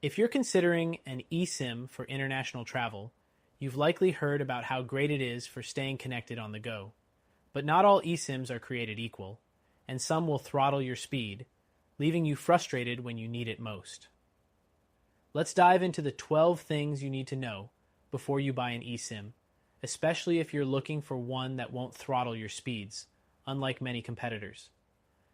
If you're considering an eSIM for international travel, you've likely heard about how great it is for staying connected on the go. But not all eSIMs are created equal, and some will throttle your speed, leaving you frustrated when you need it most. Let's dive into the 12 things you need to know before you buy an eSIM, especially if you're looking for one that won't throttle your speeds, unlike many competitors.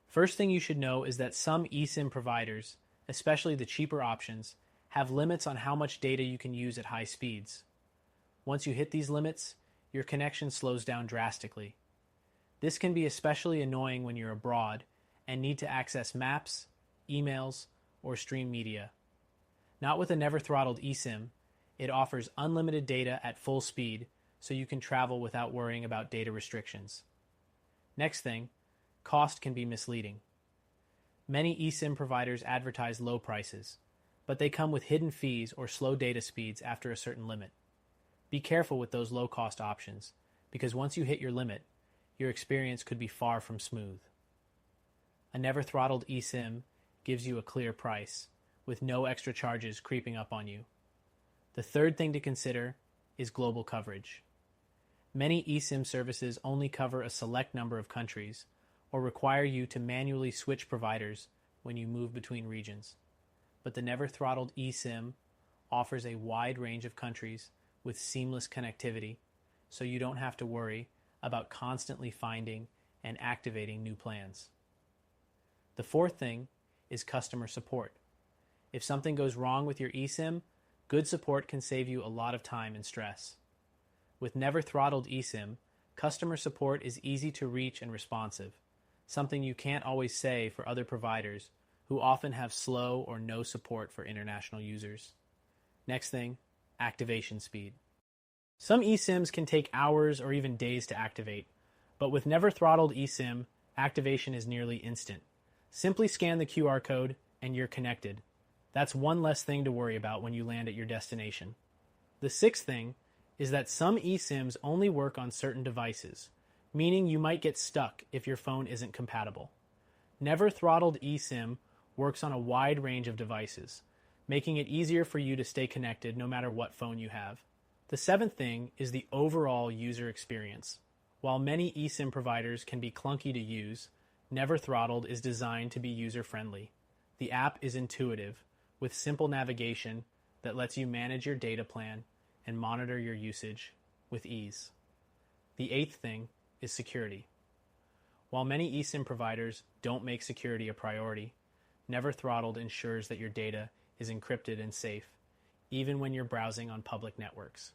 First thing you should know is that some eSIM providers, especially the cheaper options, have limits on how much data you can use at high speeds. Once you hit these limits, your connection slows down drastically. This can be especially annoying when you're abroad and need to access maps, emails, or stream media. Not with a never throttled eSIM, it offers unlimited data at full speed so you can travel without worrying about data restrictions. Next thing, cost can be misleading. Many eSIM providers advertise low prices, but they come with hidden fees or slow data speeds after a certain limit. Be careful with those low-cost options, because once you hit your limit, your experience could be far from smooth. A never throttled eSIM gives you a clear price, with no extra charges creeping up on you. The third thing to consider is global coverage. Many eSIM services only cover a select number of countries, or require you to manually switch providers when you move between regions. But the never throttled eSIM offers a wide range of countries with seamless connectivity, so you don't have to worry about constantly finding and activating new plans. The fourth thing is customer support. If something goes wrong with your eSIM, good support can save you a lot of time and stress. With never throttled eSIM, customer support is easy to reach and responsive, something you can't always say for other providers who often have slow or no support for international users. Next thing, activation speed. Some eSIMs can take hours or even days to activate, but with never throttled eSIM, activation is nearly instant. Simply scan the QR code and you're connected. That's one less thing to worry about when you land at your destination. The sixth thing is that some eSIMs only work on certain devices, meaning you might get stuck if your phone isn't compatible. Never throttled eSIM works on a wide range of devices, making it easier for you to stay connected no matter what phone you have. The seventh thing is the overall user experience. While many eSIM providers can be clunky to use, Never Throttled is designed to be user-friendly. The app is intuitive, with simple navigation that lets you manage your data plan and monitor your usage with ease. The eighth thing is security. While many eSIM providers don't make security a priority, Never Throttled ensures that your data is encrypted and safe, even when you're browsing on public networks.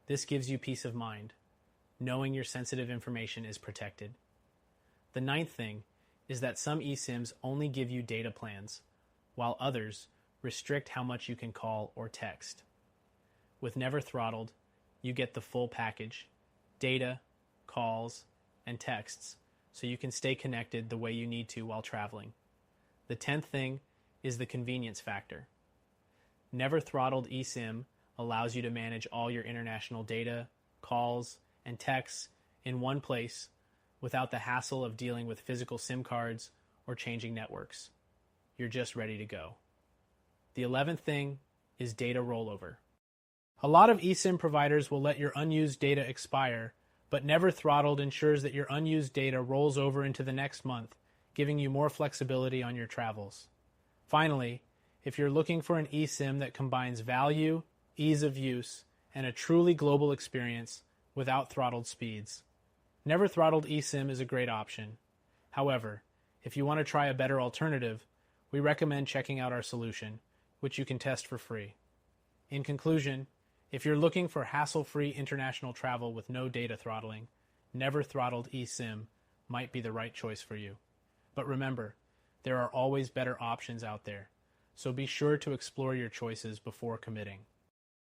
This gives you peace of mind, knowing your sensitive information is protected. The ninth thing is that some eSIMs only give you data plans, while others restrict how much you can call or text. With Never Throttled, you get the full package: data, calls, and texts, so you can stay connected the way you need to while traveling. The 10th thing is the convenience factor. Never Throttled eSIM allows you to manage all your international data, calls, and texts in one place without the hassle of dealing with physical SIM cards or changing networks. You're just ready to go. The 11th thing is data rollover. A lot of eSIM providers will let your unused data expire, but Never Throttled ensures that your unused data rolls over into the next month, giving you more flexibility on your travels. Finally, if you're looking for an eSIM that combines value, ease of use, and a truly global experience without throttled speeds, Never Throttled eSIM is a great option. However, if you want to try a better alternative, we recommend checking out our solution, which you can test for free. In conclusion, if you're looking for hassle-free international travel with no data throttling, Never Throttled eSIM might be the right choice for you. But remember, there are always better options out there, so be sure to explore your choices before committing.